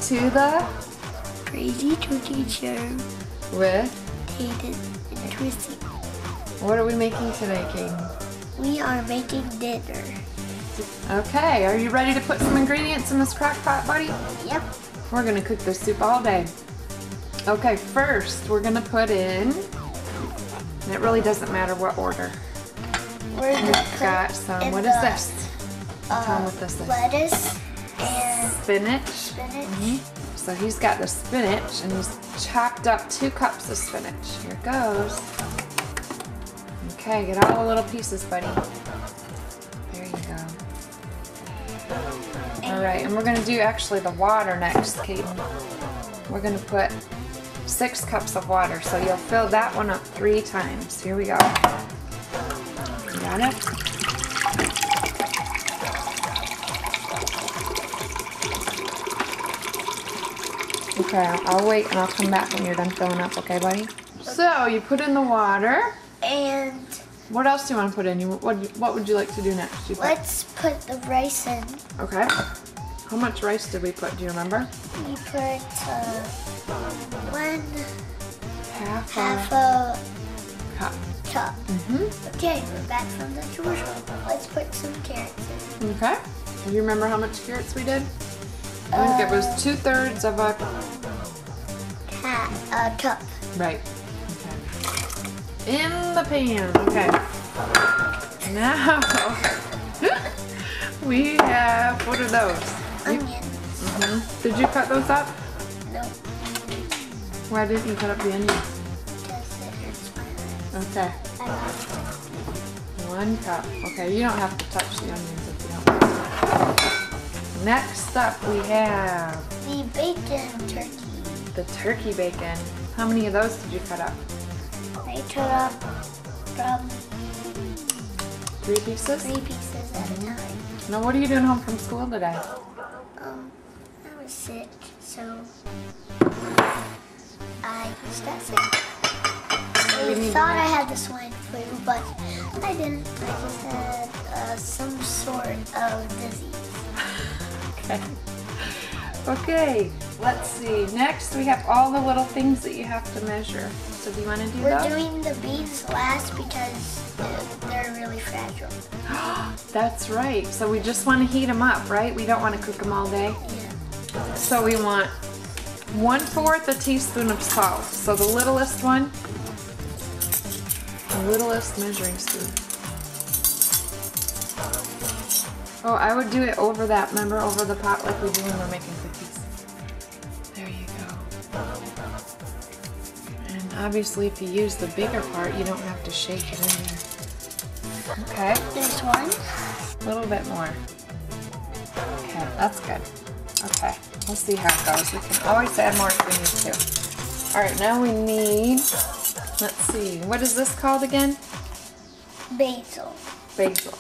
to the Crazy Turkey Show with Caden and Twisty. What are we making today, Caden? We are making dinner. Okay, are you ready to put some ingredients in this crock pot, buddy? Yep. We're gonna cook this soup all day. Okay, first we're gonna put in, and it really doesn't matter what order. We've Got some, what is this? Tell me what this is. Lettuce and Spinach. So he's got the spinach and he's chopped up 2 cups of spinach. Here it goes. Okay, get all the little pieces, buddy. There you go. All right, and we're gonna do actually the water next, Caden. We're gonna put 6 cups of water, so you'll fill that one up 3 times. Here we go. You got it? Okay, I'll wait and I'll come back when you're done filling up, okay, buddy? So, you put in the water. And What else do you want to put in? What would you like to do next? let's put the rice in. Okay. How much rice did we put? Do you remember? We put Half a cup. cup. Okay, we're back from the commercial. Let's put some carrots in. Okay. Do you remember how much carrots we did? I think it was 2/3 of a cup. Right. Okay. In the pan. Okay. Now we have, what are those? Onions. Did you cut those up? No, Why didn't you cut up the onions? because it hurts my eyes. Okay. I love 1 cup. Okay, you don't have to touch the onions if you don't want to. Next up we have the bacon turkey. the turkey bacon. How many of those did you cut up? I cut up probably 3 pieces? 3 pieces at a time. Now what are you doing home from school today? I was sick, so I just got sick. I thought I had the swine flu, but I didn't. I just had some sort of disease. Okay. Okay, let's see. Next we have all the little things that you have to measure. So do you want to do We're those? doing the beans last because they're really fragile. That's right. So we just want to heat them up, right? We don't want to cook them all day. Yeah. So we want 1/4 a teaspoon of salt. So the littlest one, the littlest measuring spoon. Oh, I would do it over that, remember, over the pot like we do when we're making cookies. There you go. And obviously if you use the bigger part, you don't have to shake it in there. Okay, This one. a little bit more. Okay, that's good. Okay, we'll see how it goes. We can always add more if we need to. All right, now we need, let's see, what is this called again? Basil. Basil.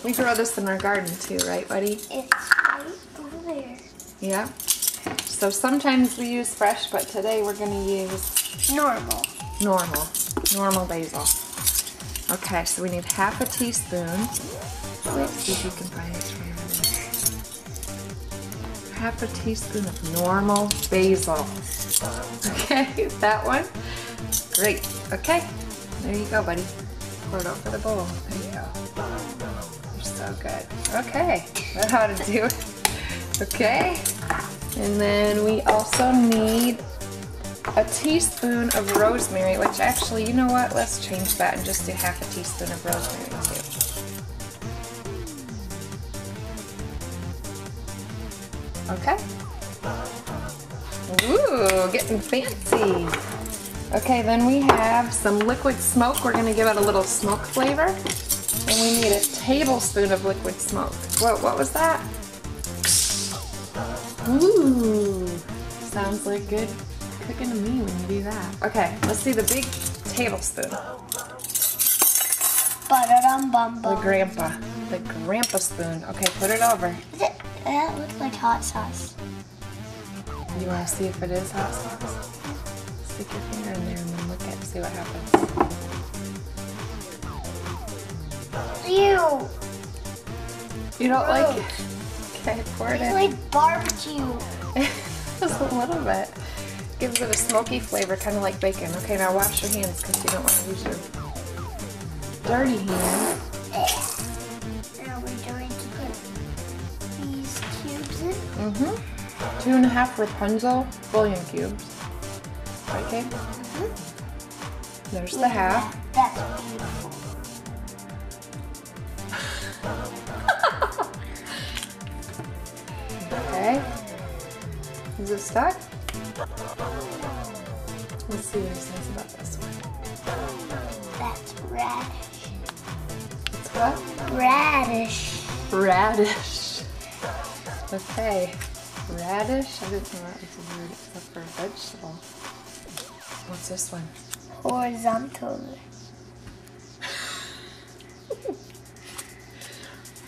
We grow this in our garden too, right, buddy? It's right over there. Yeah. So sometimes we use fresh, but today we're gonna use Normal. normal basil. Okay, so we need 1/2 teaspoon. Let's see if you can find it for me. 1/2 teaspoon of normal basil. Okay, that one? Great. Okay, there you go, buddy. Pour it over the bowl. There you go. You're so good. Okay, that's how to do it. Okay, and then we also need a teaspoon of rosemary, which actually, you know what? Let's change that and just do 1/2 teaspoon of rosemary too. Okay. Ooh, getting fancy. Okay, then we have some liquid smoke. We're gonna give it a little smoke flavor. And we need a tablespoon of liquid smoke. What was that? Ooh, sounds like good cooking to me when you do that. Okay, let's see the big tablespoon. Ba-da-dum-bum-bum. The grandpa spoon. Okay, put it over. That looks like hot sauce. You want to see if it is hot sauce? Stick your finger in there and then look at it, see what happens. Ew! You don't like it? Okay, pour it It's in. like barbecue. Just a little bit. Gives it a smoky flavor, kind of like bacon. Okay, now wash your hands because you don't want to use your dirty hands. Now we're going to put these cubes in. 2.5 Rapunzel bouillon cubes. Okay. There's the half. That's beautiful. Okay. Is it stuck? Let's see what it says about this one. That's radish. It's what? Radish. Radish. Okay. Radish? I didn't know that was a word except for a vegetable. What's this one? Horizontal.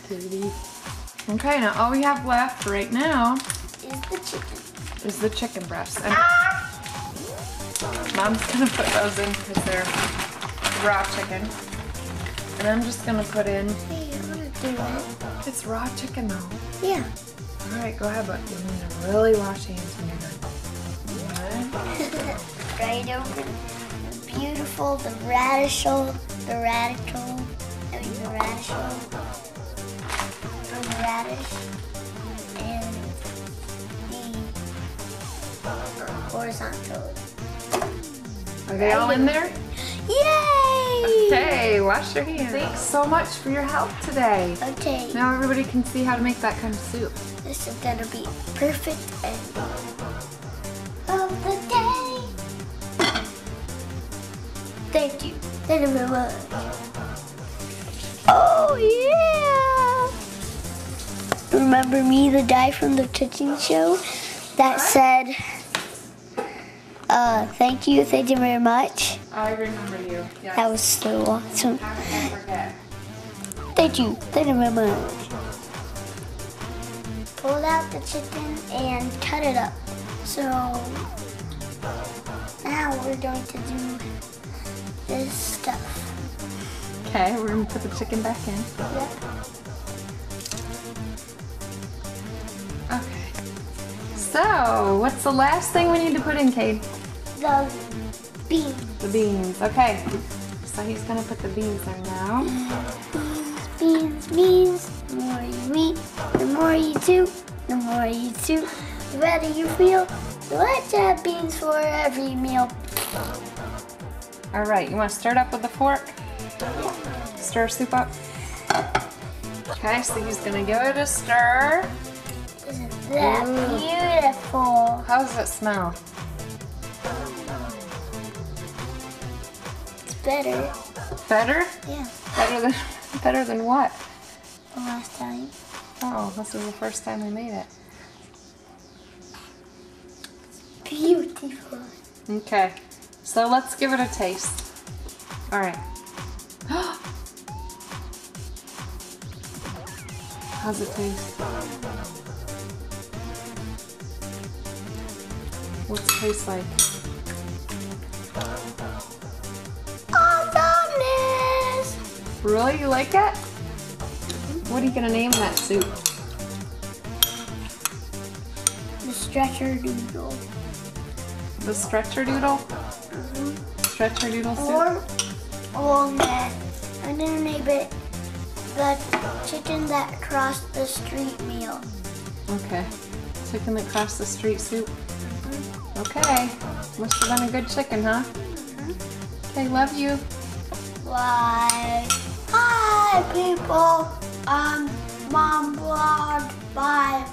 Kitty. Okay, now all we have left right now Is the chicken. is the chicken breasts. And Mom's gonna put those in because they're raw chicken. And I'm just gonna put in. Hey, I wanna do it. It's raw chicken though. Yeah. Alright, go ahead, but you need to really wash hands when you're done. Right over. Beautiful. The radical. The radish. And the horizontal. Are they all in there? Yay! Okay, wash your hands. Thanks so much for your help today. Okay. Now everybody can see how to make that kind of soup. This is gonna be perfect ending of the day. Thank you. Thank you very much. Oh yeah! Remember me, the guy from the cooking show that said, thank you very much. I remember you. Yes. That was so awesome. How could I forget? Thank you very much. Pull out the chicken and cut it up. So now we're going to do this stuff. Okay, we're gonna put the chicken back in. Yep. Okay. So, what's the last thing we need to put in, Cade? The beans. The beans. Okay. So he's gonna put the beans in now. Beans. The more you eat, the more you do. The more you do, the better you feel. So let's have beans for every meal. All right, you want to stir it up with a fork? Stir soup up. Okay, so he's gonna give it a stir. Isn't that beautiful? How does it smell? It's better. Better? Yeah. Better than what? The last time. Oh, this is the first time we made it. Beautiful. Okay, so let's give it a taste. All right. How's it taste? What's it taste like? Awesomeness! Really? You like it? What are you gonna name that soup? The stretcher doodle. The stretcher doodle? Stretcher doodle soup? Or I'm gonna name it the chicken that crossed the street meal. Okay. Chicken that crossed the street soup? Okay. Must have been a good chicken, huh? Okay, love you. Bye. Hi, people. Mom Blog. Bye.